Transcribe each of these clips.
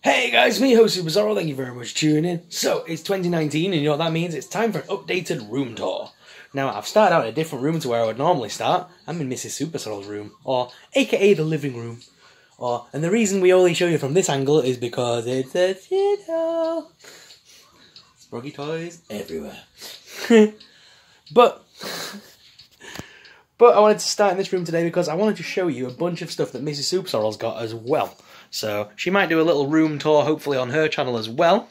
Hey guys, me host Super Sorrel, thank you very much for tuning in. So, it's 2019 and you know what that means? It's time for an updated room tour. Now, I've started out in a different room to where I would normally start. I'm in Mrs. Super Sorrel's room, or aka the living room. And the reason we only show you from this angle is because it's a shithole. Sproggy toys everywhere. But I wanted to start in this room today because I wanted to show you a bunch of stuff that Mrs. Super Sorrel's got as well. So, she might do a little room tour, hopefully, on her channel as well.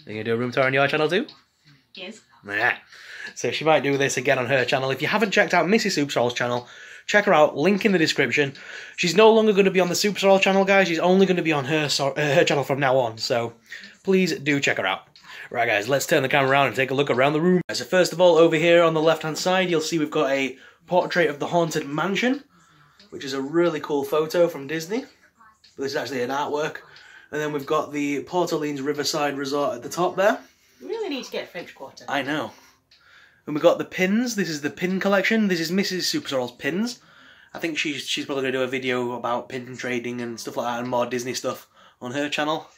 Are you going to do a room tour on your channel too? Yes. Yeah. So, she might do this again on her channel. If you haven't checked out Mrs. Super Sorrel's channel, check her out, link in the description. She's no longer going to be on the Super Sorrel channel, guys. She's only going to be on her channel from now on. So, please do check her out. Right, guys, let's turn the camera around and take a look around the room. So, first of all, over here on the left-hand side, you'll see we've got a portrait of the Haunted Mansion, which is a really cool photo from Disney. But this is actually an artwork. And then we've got the Port Orleans Riverside Resort at the top there. We really need to get French Quarter. I know. And we've got the pins. This is the pin collection. This is Mrs. Super Sorrel's pins. I think she's probably going to do a video about pin trading and stuff like that and more Disney stuff on her channel.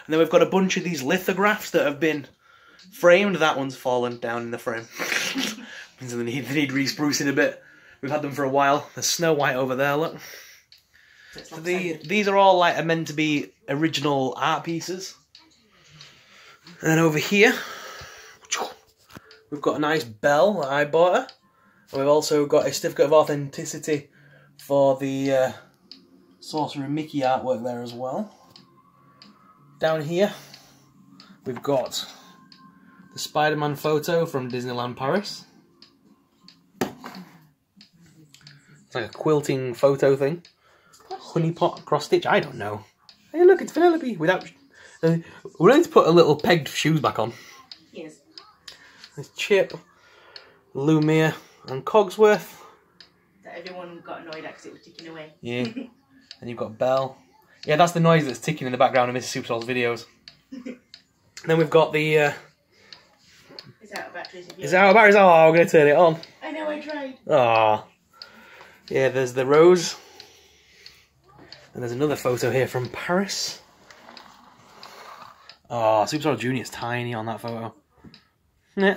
And then we've got a bunch of these lithographs that have been framed. That one's fallen down in the frame. Means they need re-sprucing a bit. We've had them for a while. There's Snow White over there, look. So these are all like meant to be original art pieces. And then over here, we've got a nice bell that I bought her. And we've also got a certificate of authenticity for the Sorcerer Mickey artwork there as well. Down here, we've got the Spider-Man photo from Disneyland Paris. It's like a quilting photo thing. Honey pot cross stitch, I don't know. Hey look, it's Vanellope without... we need to put a little pegged shoes back on. Yes. There's Chip, Lumiere and Cogsworth. That everyone got annoyed at because it was ticking away. Yeah. And you've got Belle. Yeah, that's the noise that's ticking in the background of Mrs. Super Sorrel's videos. And then we've got the... It's out of batteries. Is it out of batteries? Oh, I'm going to turn it on. I know, I tried. Ah. Yeah, there's the rose. And there's another photo here from Paris. Oh, Super Sorrel Jr. is tiny on that photo. Yeah.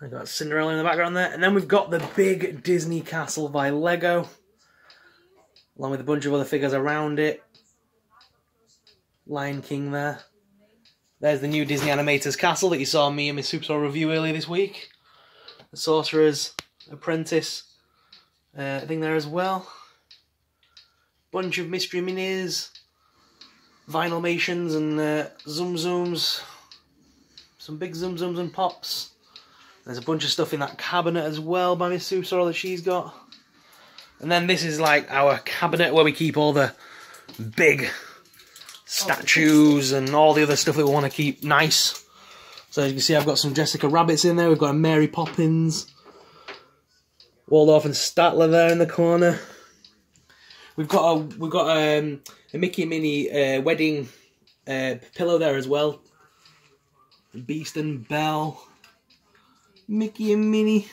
We've got Cinderella in the background there. And then we've got the big Disney castle by Lego. Along with a bunch of other figures around it. Lion King there. There's the new Disney Animators castle that you saw me and my Super Sorrel review earlier this week. The Sorcerer's Apprentice thing there as well. Bunch of mystery minis, Vinylmations and Zoom Zooms, some big Zoom Zooms and Pops. There's a bunch of stuff in that cabinet as well by Miss Super Sorrel that she's got. And then this is like our cabinet where we keep all the big statues and all the other stuff that we want to keep nice. So as you can see, I've got some Jessica Rabbits in there. We've got a Mary Poppins, Waldorf and Statler there in the corner. We've got a Mickey and Minnie wedding pillow there as well. Beast and Belle, Mickey and Minnie.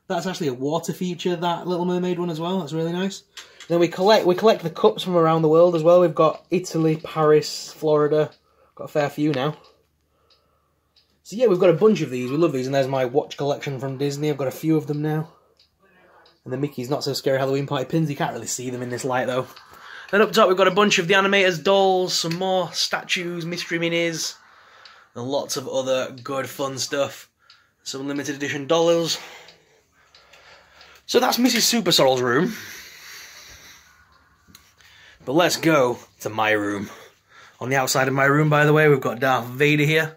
That's actually a water feature, that Little Mermaid one as well. That's really nice. Then we collect the cups from around the world as well. We've got Italy, Paris, Florida. Got a fair few now. So yeah, we've got a bunch of these. We love these. And there's my watch collection from Disney. I've got a few of them now. And the Mickey's Not So Scary Halloween Party pins. You can't really see them in this light though. Then up top we've got a bunch of the Animators dolls, some more statues, mystery minis, and lots of other good fun stuff. Some limited edition dollars. So that's Mrs. Super Sorrel's room. But let's go to my room. On the outside of my room, by the way, we've got Darth Vader here.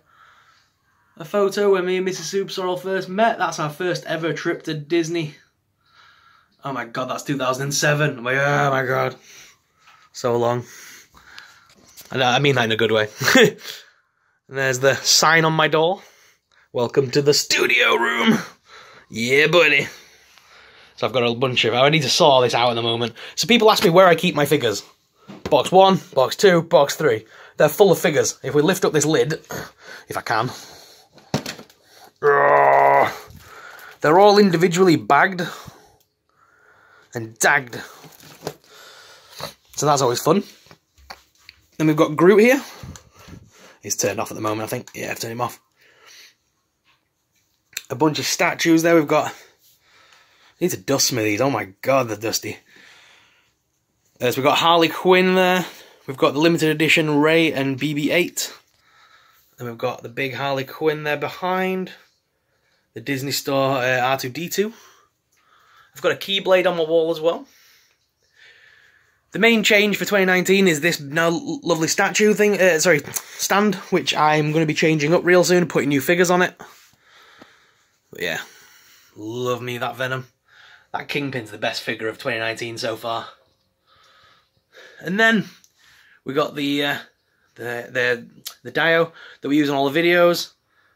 A photo where me and Mrs. Super Sorrel first met. That's our first ever trip to Disney. Oh my god, that's 2007. Oh my god. So long. I mean that in a good way. And there's the sign on my door. Welcome to the studio room. Yeah, buddy. So I've got a bunch of... I need to sort all this out at the moment. So people ask me where I keep my figures. Box 1, box 2, box 3. They're full of figures. If we lift up this lid, if I can. They're all individually bagged and dagged. So that's always fun. Then we've got Groot here. He's turned off at the moment, I think. Yeah, I've turned him off. A bunch of statues there. We've got... These are dust smithies. Oh my god, they're dusty. So we've got Harley Quinn there. We've got the limited edition Rey and BB-8. And we've got the big Harley Quinn there behind. The Disney Store R2-D2. I've got a Keyblade on my wall as well. The main change for 2019 is this now lovely statue thing, stand, which I'm going to be changing up real soon, putting new figures on it. But yeah, love me that Venom. That Kingpin's the best figure of 2019 so far. And then we got the Dio that we use in all the videos.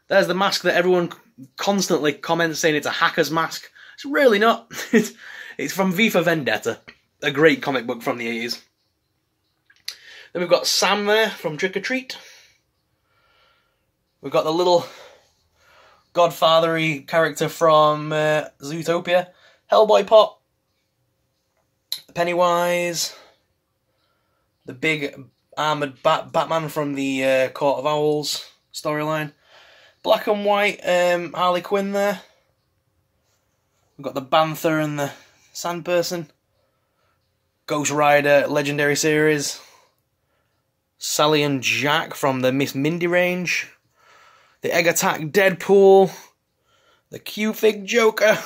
There's the mask that everyone constantly comments saying it's a hacker's mask. It's really not. It's from V for Vendetta, a great comic book from the 80s. Then we've got Sam there from Trick or Treat. We've got the little Godfather-y character from Zootopia. Hellboy Pop. Pennywise. The big armoured Batman from the Court of Owls storyline. Black and white Harley Quinn there. We've got the Banther and the Sandperson. Ghost Rider Legendary Series. Sally and Jack from the Miss Mindy range. The Egg Attack Deadpool. The Q-Fig Joker.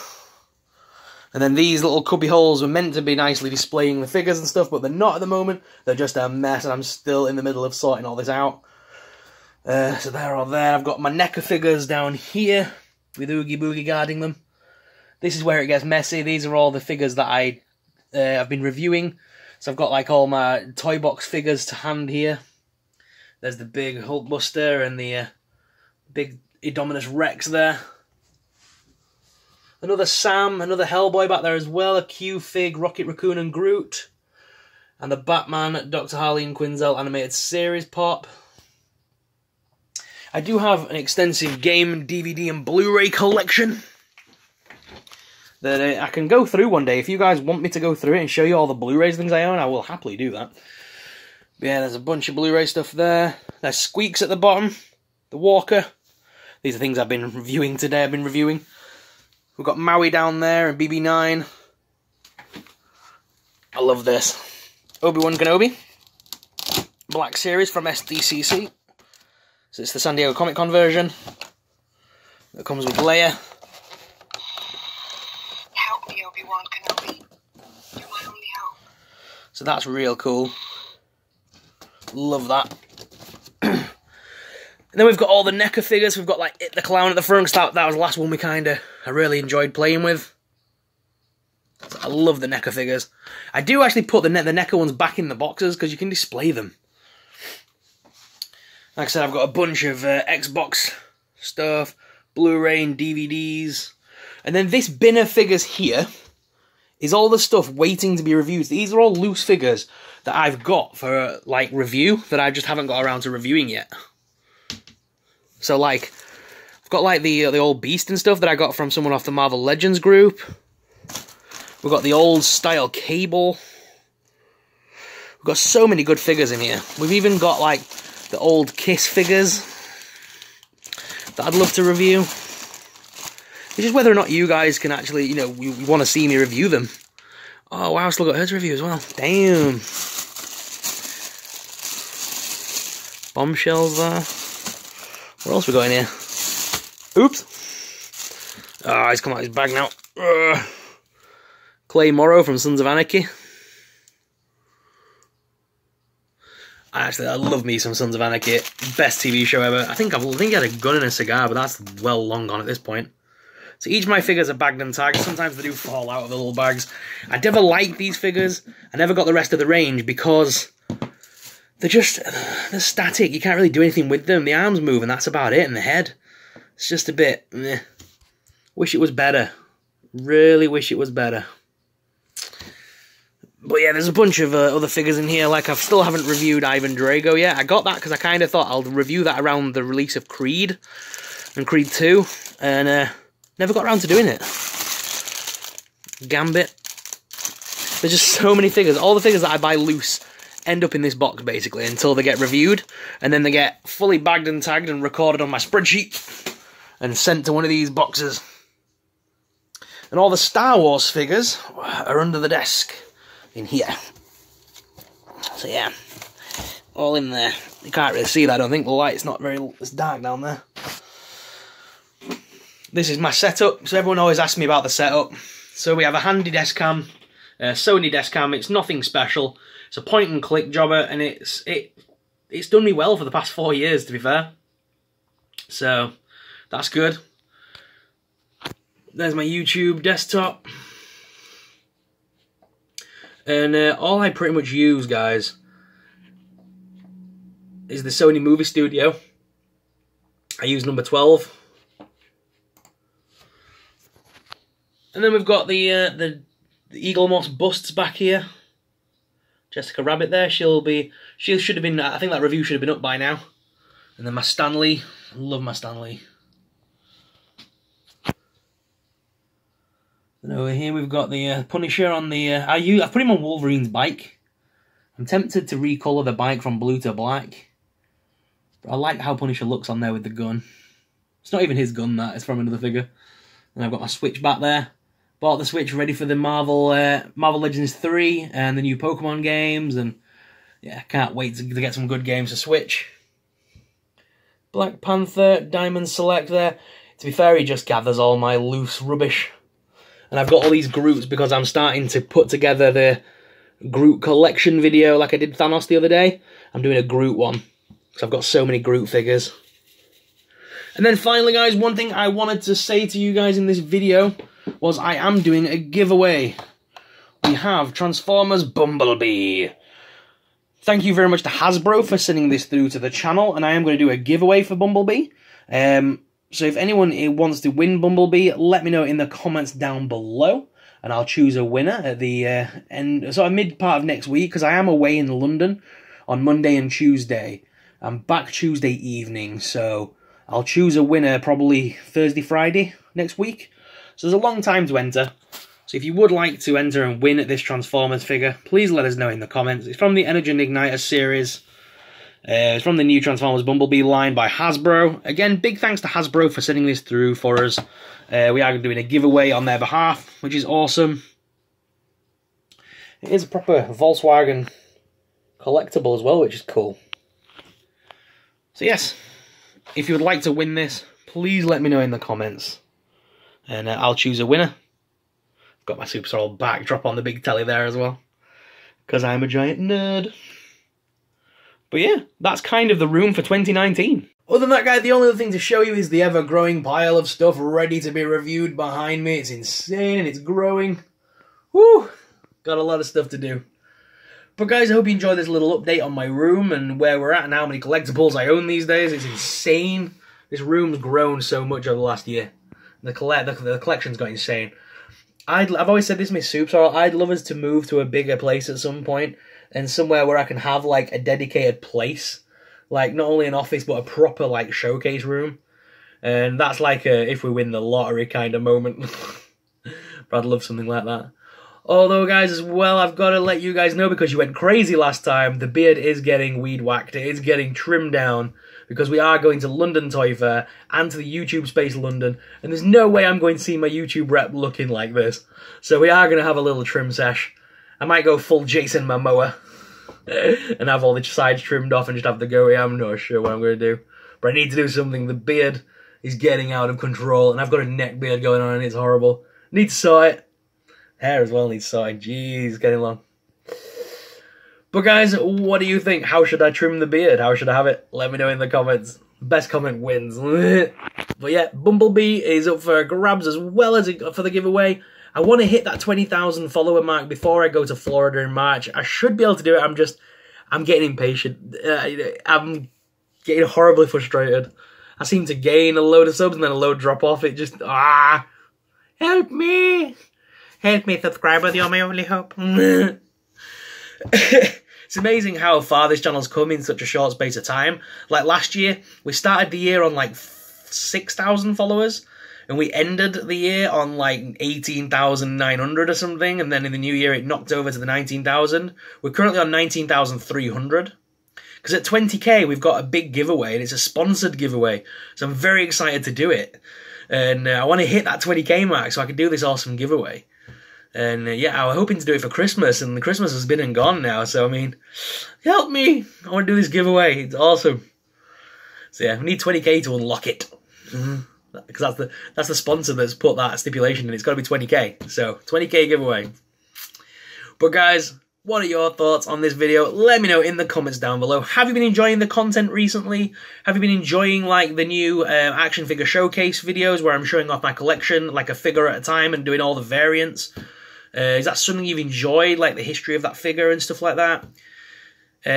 And then these little cubby holes were meant to be nicely displaying the figures and stuff, but they're not at the moment. They're just a mess, and I'm still in the middle of sorting all this out. So they're all there. I've got my NECA figures down here, with Oogie Boogie guarding them. This is where it gets messy. These are all the figures that I've been reviewing. So I've got like all my toy box figures to hand here. There's the big Hulkbuster and the big Indominus Rex there. Another Sam, another Hellboy back there as well. A Q-Fig, Rocket Raccoon and Groot. And the Batman, Dr. Harley and Quinzel animated series pop. I do have an extensive game, DVD and Blu-ray collection that I can go through one day. If you guys want me to go through it and show you all the Blu-rays things I own, I will happily do that. But yeah, there's a bunch of Blu-ray stuff there. There's Squeaks at the bottom. The Walker. These are things I've been reviewing today. We've got Maui down there and BB-9. I love this. Obi-Wan Kenobi. Black Series from SDCC. So it's the San Diego Comic Con version. That comes with Leia. Help me, Obi-Wan Kenobi. You're my only hope. So that's real cool. Love that. And then we've got all the NECA figures. We've got like It the Clown at the front. That was the last one I really enjoyed playing with. So I love the NECA figures. I do actually put the NECA ones back in the boxes because you can display them. Like I said, I've got a bunch of Xbox stuff, Blu-ray and DVDs. And then this bin of figures here is all the stuff waiting to be reviewed. These are all loose figures that I've got for like review that I just haven't got around to reviewing yet. So like, I've got like the old Beast and stuff that I got from someone off the Marvel Legends group. We've got the old style Cable. We've got so many good figures in here. We've even got like the old Kiss figures that I'd love to review. It's just whether or not you guys can actually, you know, you want to see me review them. Oh wow, still got her to review as well. Damn. Bombshells there. What else we got in here? Oops. Ah, he's come out of his bag now. Clay Morrow from Sons of Anarchy. Actually, I love me some Sons of Anarchy. Best TV show ever. I think he had a gun and a cigar, but that's well long gone at this point. So each of my figures are bagged and tagged. Sometimes they do fall out of the little bags. I never liked these figures. I never got the rest of the range because they're static. You can't really do anything with them. The arms move and that's about it, and the head. It's just a bit, meh. Wish it was better. Really wish it was better. But yeah, there's a bunch of other figures in here. Like, I still haven't reviewed Ivan Drago yet. I got that because I kind of thought I'll review that around the release of Creed and Creed 2. And never got around to doing it. Gambit. There's just so many figures. All the figures that I buy loose end up in this box, basically, until they get reviewed, and then they get fully bagged and tagged and recorded on my spreadsheet, and sent to one of these boxes. And all the Star Wars figures are under the desk, in here. So yeah, all in there. You can't really see that, I don't think. The light's not very... It's dark down there. This is my setup. So everyone always asks me about the setup. So we have a handy desk cam, a Sony desk cam. It's nothing special. It's a point and click jobber, and it's done me well for the past 4 years, to be fair. So that's good. There's my YouTube desktop. And all I pretty much use, guys, is the Sony Movie Studio. I use number 12. And then we've got the Eaglemoss busts back here. Jessica Rabbit there. She should have been, I think that review should have been up by now. And then my Stan Lee. Love my Stan Lee. And over here we've got the Punisher on the... I've put him on Wolverine's bike. I'm tempted to recolour the bike from blue to black. But I like how Punisher looks on there with the gun. It's not even his gun, that. It's from another figure. And I've got my Switch back there. Bought the Switch ready for the Marvel Legends 3 and the new Pokemon games. And yeah, can't wait to get some good games to Switch. Black Panther, Diamond Select there. To be fair, he just gathers all my loose rubbish. And I've got all these Groots because I'm starting to put together the Groot collection video like I did Thanos the other day. I'm doing a Groot one because I've got so many Groot figures. And then finally, guys, one thing I wanted to say to you guys in this video was I am doing a giveaway. We have Transformers Bumblebee. Thank you very much to Hasbro for sending this through to the channel, and I am going to do a giveaway for Bumblebee. So if anyone wants to win Bumblebee, let me know in the comments down below, and I'll choose a winner at the end, sort of mid part of next week, because I am away in London on Monday and Tuesday. I'm back Tuesday evening, so I'll choose a winner probably Thursday, Friday next week. So there's a long time to enter. So if you would like to enter and win this Transformers figure, please let us know in the comments. It's from the Energon Igniter series. It's from the new Transformers Bumblebee line by Hasbro. Again, big thanks to Hasbro for sending this through for us. We are doing a giveaway on their behalf, which is awesome. It is a proper Volkswagen collectible as well, which is cool. So yes, if you would like to win this, please let me know in the comments. And I'll choose a winner. I've got my Super Soul backdrop on the big telly there as well, because I'm a giant nerd. But yeah, that's kind of the room for 2019. Other than that, guys, the only other thing to show you is the ever-growing pile of stuff ready to be reviewed behind me. It's insane and it's growing. Woo! Got a lot of stuff to do. But guys, I hope you enjoyed this little update on my room and where we're at and how many collectibles I own these days. It's insane. This room's grown so much over the last year. The collection's got insane. I've always said this, Miss Soups, I'd love us to move to a bigger place at some point, and somewhere where I can have like a dedicated place, like not only an office but a proper like showcase room. And that's like a if we win the lottery kind of moment. But I'd love something like that. Although, guys, as well, I've got to let you guys know, because you went crazy last time, the beard is getting weed whacked. It is getting trimmed down, because we are going to London Toy Fair and to the YouTube Space London, and there's no way I'm going to see my YouTube rep looking like this. So we are going to have a little trim sesh. I might go full Jason Momoa and have all the sides trimmed off and just have the goatee. I'm not sure what I'm going to do. But I need to do something. The beard is getting out of control, and I've got a neck beard going on, and it's horrible. Need to sort it. Hair as well needs sorting. Jeez, getting long. But guys, what do you think? How should I trim the beard? How should I have it? Let me know in the comments. Best comment wins. But yeah, Bumblebee is up for grabs as well as for the giveaway. I want to hit that 20,000 follower mark before I go to Florida in March. I should be able to do it. I'm getting impatient. I'm getting horribly frustrated. I seem to gain a load of subs and then a load drop off. It just, help me. Help me, subscribers, you're my only hope. It's amazing how far this channel's come in such a short space of time. Like last year, we started the year on like 6,000 followers, and we ended the year on like 18,900 or something, and then in the new year it knocked over to the 19,000. We're currently on 19,300. Because at 20k we've got a big giveaway, and it's a sponsored giveaway, so I'm very excited to do it. And I want to hit that 20k mark so I can do this awesome giveaway. And yeah, I was hoping to do it for Christmas, and the Christmas has been and gone now, so I mean, help me! I want to do this giveaway, it's awesome. So yeah, we need 20k to unlock it. Because that's the sponsor that's put that stipulation in, it's got to be 20k. So, 20k giveaway. But guys, what are your thoughts on this video? Let me know in the comments down below. Have you been enjoying the content recently? Have you been enjoying like the new action figure showcase videos where I'm showing off my collection like a figure at a time and doing all the variants? Is that something you've enjoyed, like the history of that figure and stuff like that?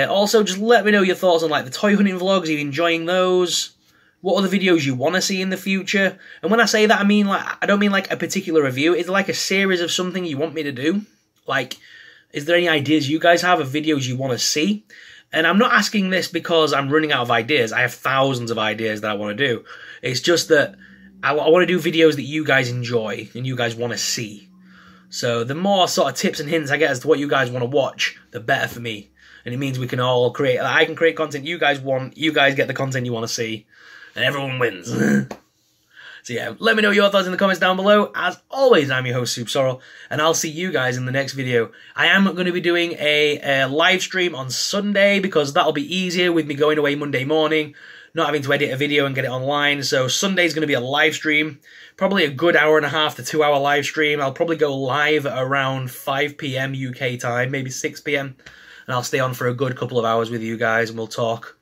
Also, just let me know your thoughts on like the toy hunting vlogs. Are you enjoying those? What other videos you want to see in the future? And when I say that, I mean like I don't mean like a particular review. It's like a series of something you want me to do. Like, is there any ideas you guys have of videos you want to see? And I'm not asking this because I'm running out of ideas. I have thousands of ideas that I want to do. It's just that I want to do videos that you guys enjoy and you guys want to see. So the more sort of tips and hints I get as to what you guys want to watch, the better for me. And it means we can all create, I can create content you guys want, you guys get the content you want to see, and everyone wins. So yeah, let me know your thoughts in the comments down below. As always, I'm your host, Soup Sorrel, and I'll see you guys in the next video. I am going to be doing a live stream on Sunday because that'll be easier with me going away Monday morning, not having to edit a video and get it online. So Sunday's going to be a live stream, probably a good hour and a half to 2 hour live stream. I'll probably go live at around 5 PM UK time, maybe 6 PM, and I'll stay on for a good couple of hours with you guys, and we'll talk.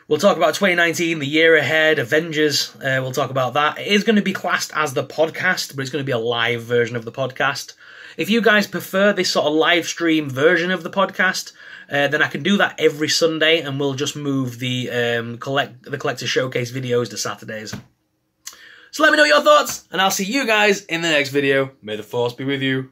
We'll talk about 2019, the year ahead, Avengers. We'll talk about that. It is going to be classed as the podcast, but it's going to be a live version of the podcast. If you guys prefer this sort of live stream version of the podcast, then I can do that every Sunday, and we'll just move the Collector Showcase videos to Saturdays. So let me know your thoughts, and I'll see you guys in the next video. May the Force be with you.